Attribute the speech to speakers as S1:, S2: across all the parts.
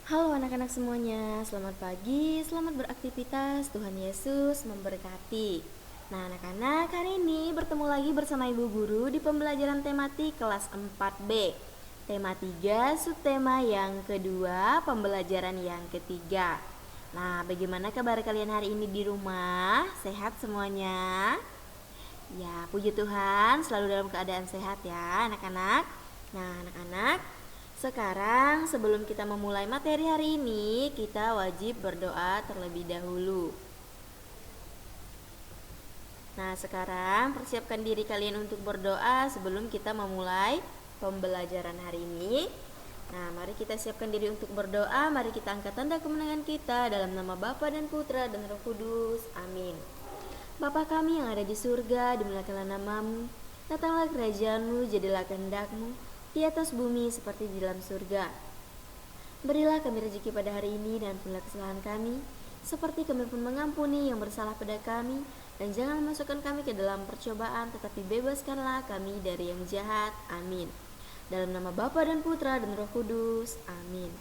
S1: Halo anak-anak semuanya, selamat pagi, selamat beraktivitas, Tuhan Yesus memberkati. Nah anak-anak, hari ini bertemu lagi bersama Ibu Guru di pembelajaran tematik kelas 4B. Tema 3, subtema yang kedua, pembelajaran yang ketiga. Nah bagaimana kabar kalian hari ini di rumah? Sehat semuanya? Ya puji Tuhan, selalu dalam keadaan sehat ya anak-anak. Nah anak-anak, sekarang sebelum kita memulai materi hari ini, kita wajib berdoa terlebih dahulu. Nah sekarang persiapkan diri kalian untuk berdoa sebelum kita memulai pembelajaran hari ini. Nah mari kita siapkan diri untuk berdoa. Mari kita angkat tanda kemenangan kita dalam nama Bapa dan Putra dan Roh Kudus. Amin. Bapa kami yang ada di surga, dimuliakanlah namamu, datanglah kerajaanmu, jadilah kehendakmu di atas bumi seperti di dalam surga. Berilah kami rezeki pada hari ini dan ampunilah kesalahan kami, seperti kami pun mengampuni yang bersalah pada kami, dan jangan masukkan kami ke dalam percobaan, tetapi bebaskanlah kami dari yang jahat. Amin. Dalam nama Bapa dan Putra dan Roh Kudus. Amin.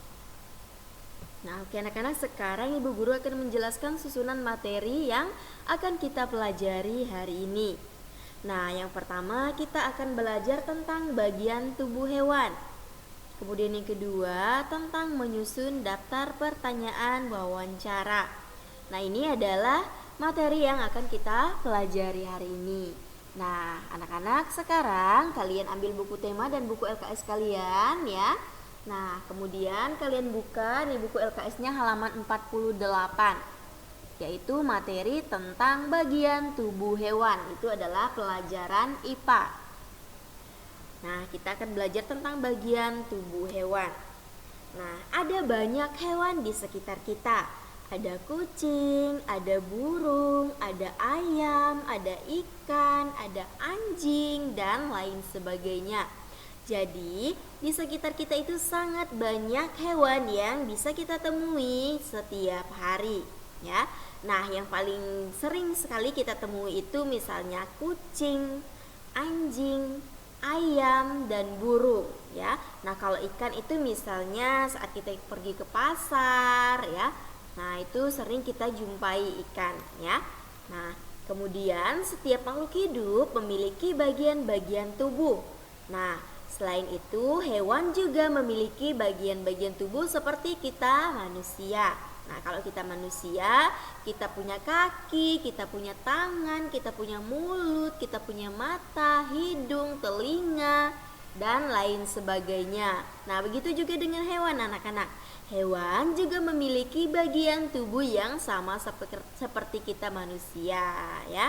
S1: Nah oke anak-anak, sekarang Ibu Guru akan menjelaskan susunan materi yang akan kita pelajari hari ini. Nah yang pertama kita akan belajar tentang bagian tubuh hewan. Kemudian yang kedua tentang menyusun daftar pertanyaan wawancara. Nah ini adalah materi yang akan kita pelajari hari ini. Nah anak-anak, sekarang kalian ambil buku tema dan buku LKS kalian ya. Nah kemudian kalian buka nih buku LKS-nya halaman 48, yaitu materi tentang bagian tubuh hewan. Itu adalah pelajaran IPA. Nah kita akan belajar tentang bagian tubuh hewan. Nah ada banyak hewan di sekitar kita. Ada kucing, ada burung, ada ayam, ada ikan, ada anjing, dan lain sebagainya. Jadi di sekitar kita itu sangat banyak hewan yang bisa kita temui setiap hari ya. Nah yang paling sering sekali kita temui itu misalnya kucing, anjing, ayam, dan burung ya. Nah kalau ikan itu misalnya saat kita pergi ke pasar ya. Nah itu sering kita jumpai ikan ya. Nah kemudian setiap makhluk hidup memiliki bagian-bagian tubuh. Nah selain itu, hewan juga memiliki bagian-bagian tubuh seperti kita manusia. Nah, kalau kita manusia, kita punya kaki, kita punya tangan, kita punya mulut, kita punya mata, hidung, telinga, dan lain sebagainya. Nah, begitu juga dengan hewan anak-anak. Hewan juga memiliki bagian tubuh yang sama seperti kita manusia, ya.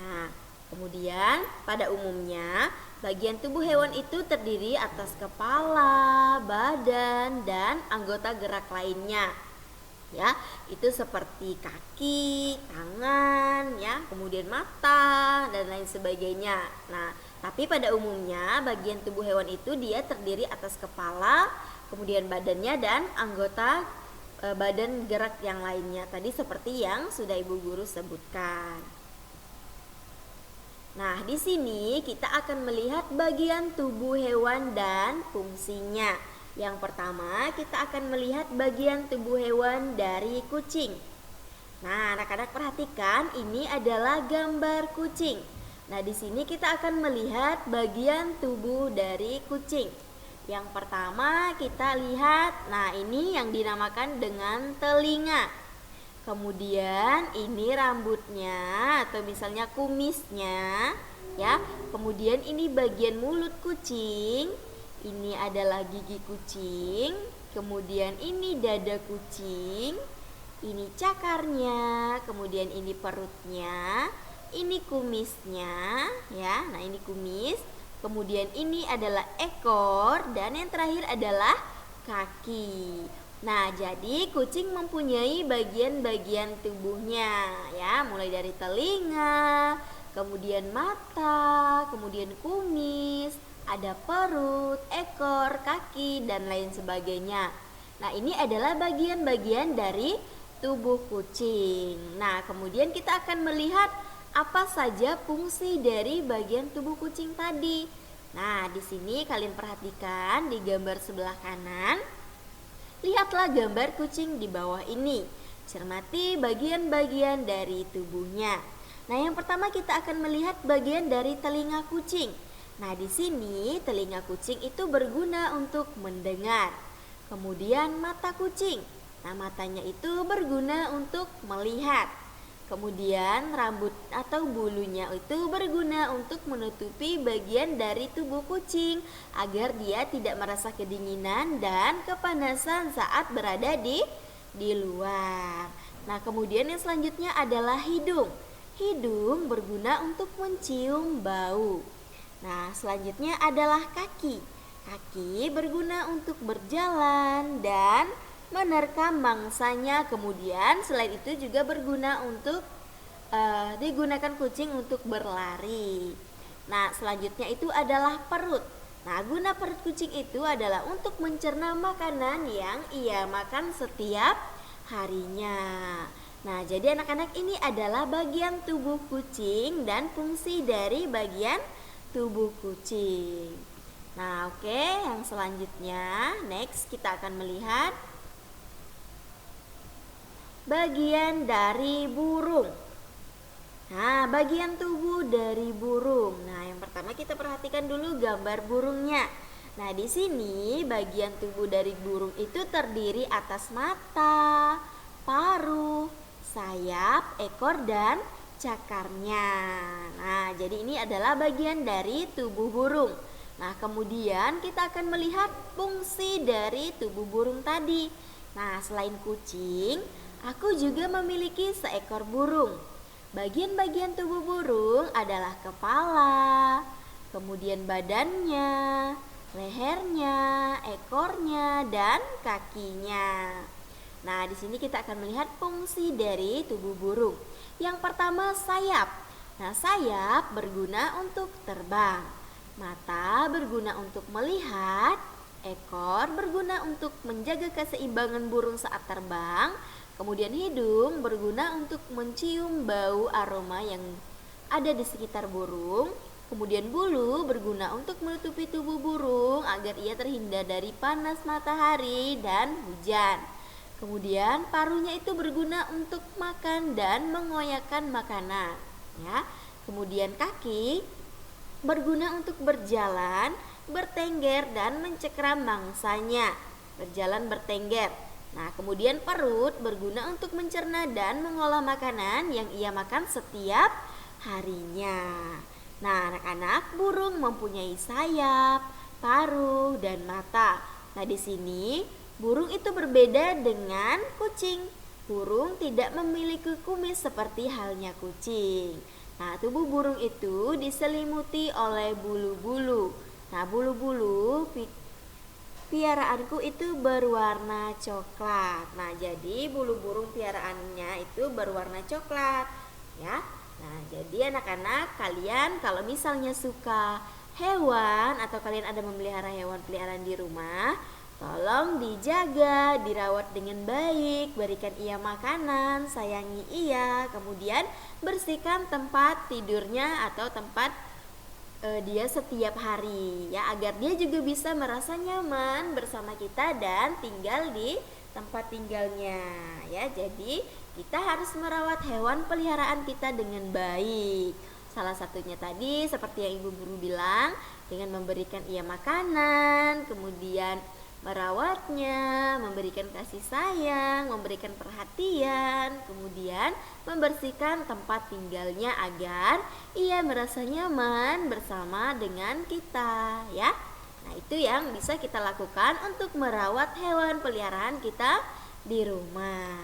S1: Nah, kemudian pada umumnya bagian tubuh hewan itu terdiri atas kepala, badan, dan anggota gerak lainnya. Ya, itu seperti kaki, tangan, ya, kemudian mata dan lain sebagainya. Nah, tapi pada umumnya bagian tubuh hewan itu dia terdiri atas kepala, kemudian badannya dan anggota badan gerak yang lainnya. Tadi seperti yang sudah Ibu Guru sebutkan. Nah, di sini kita akan melihat bagian tubuh hewan dan fungsinya. Yang pertama, kita akan melihat bagian tubuh hewan dari kucing. Nah, anak-anak perhatikan, ini adalah gambar kucing. Nah, di sini kita akan melihat bagian tubuh dari kucing. Yang pertama, kita lihat, nah ini yang dinamakan dengan telinga. Kemudian ini rambutnya atau misalnya kumisnya ya. Kemudian ini bagian mulut kucing. Ini adalah gigi kucing. Kemudian ini dada kucing. Ini cakarnya, kemudian ini perutnya. Ini kumisnya ya. Nah, ini kumis. Kemudian ini adalah ekor dan yang terakhir adalah kaki. Nah, jadi kucing mempunyai bagian-bagian tubuhnya ya, mulai dari telinga, kemudian mata, kemudian kumis, ada perut, ekor, kaki, dan lain sebagainya. Nah, ini adalah bagian-bagian dari tubuh kucing. Nah, kemudian kita akan melihat apa saja fungsi dari bagian tubuh kucing tadi. Nah, di sini kalian perhatikan di gambar sebelah kanan. Lihatlah gambar kucing di bawah ini. Cermati bagian-bagian dari tubuhnya. Nah, yang pertama kita akan melihat bagian dari telinga kucing. Nah, di sini telinga kucing itu berguna untuk mendengar. Kemudian mata kucing. Nah, matanya itu berguna untuk melihat. Kemudian rambut atau bulunya itu berguna untuk menutupi bagian dari tubuh kucing agar dia tidak merasa kedinginan dan kepanasan saat berada di luar. Nah, kemudian yang selanjutnya adalah hidung. Hidung berguna untuk mencium bau. Nah, selanjutnya adalah kaki. Kaki berguna untuk berjalan dan menerkam mangsanya. Kemudian selain itu juga berguna untuk digunakan kucing untuk berlari. Nah, selanjutnya itu adalah perut. Nah, guna perut kucing itu adalah untuk mencerna makanan yang ia makan setiap harinya. Nah, jadi anak-anak, ini adalah bagian tubuh kucing dan fungsi dari bagian tubuh kucing. Nah, oke, yang selanjutnya next kita akan melihat bagian dari burung. Nah, bagian tubuh dari burung. Nah, yang pertama kita perhatikan dulu gambar burungnya. Nah, di sini bagian tubuh dari burung itu terdiri atas mata, paruh, sayap, ekor, dan cakarnya. Nah, jadi ini adalah bagian dari tubuh burung. Nah, kemudian kita akan melihat fungsi dari tubuh burung tadi. Nah, selain kucing, aku juga memiliki seekor burung. Bagian-bagian tubuh burung adalah kepala, kemudian badannya, lehernya, ekornya, dan kakinya. Nah, di sini kita akan melihat fungsi dari tubuh burung. Yang pertama, sayap. Nah, sayap berguna untuk terbang. Mata berguna untuk melihat, ekor berguna untuk menjaga keseimbangan burung saat terbang. Kemudian hidung berguna untuk mencium bau aroma yang ada di sekitar burung. Kemudian bulu berguna untuk menutupi tubuh burung agar ia terhindar dari panas matahari dan hujan. Kemudian paruhnya itu berguna untuk makan dan mengoyakkan makanan, ya. Kemudian kaki berguna untuk berjalan, bertengger, dan mencekram mangsanya. Berjalan bertengger. Nah, kemudian perut berguna untuk mencerna dan mengolah makanan yang ia makan setiap harinya. Nah, anak-anak, burung mempunyai sayap, paruh, dan mata. Nah, di sini burung itu berbeda dengan kucing. Burung tidak memiliki kumis seperti halnya kucing. Nah, tubuh burung itu diselimuti oleh bulu-bulu. Nah, bulu-bulu piaraanku itu berwarna coklat. Nah, jadi bulu burung piaraannya itu berwarna coklat, ya. Nah, jadi anak-anak, kalian kalau misalnya suka hewan atau kalian ada memelihara hewan peliharaan di rumah, tolong dijaga, dirawat dengan baik, berikan ia makanan, sayangi ia, kemudian bersihkan tempat tidurnya atau tempat dia setiap hari, ya, agar dia juga bisa merasa nyaman bersama kita dan tinggal di tempat tinggalnya, ya. Jadi kita harus merawat hewan peliharaan kita dengan baik. Salah satunya tadi seperti yang Ibu Guru bilang, dengan memberikan ia makanan, kemudian merawatnya, memberikan kasih sayang, memberikan perhatian, kemudian membersihkan tempat tinggalnya agar ia merasa nyaman bersama dengan kita, ya. Nah, itu yang bisa kita lakukan untuk merawat hewan peliharaan kita di rumah.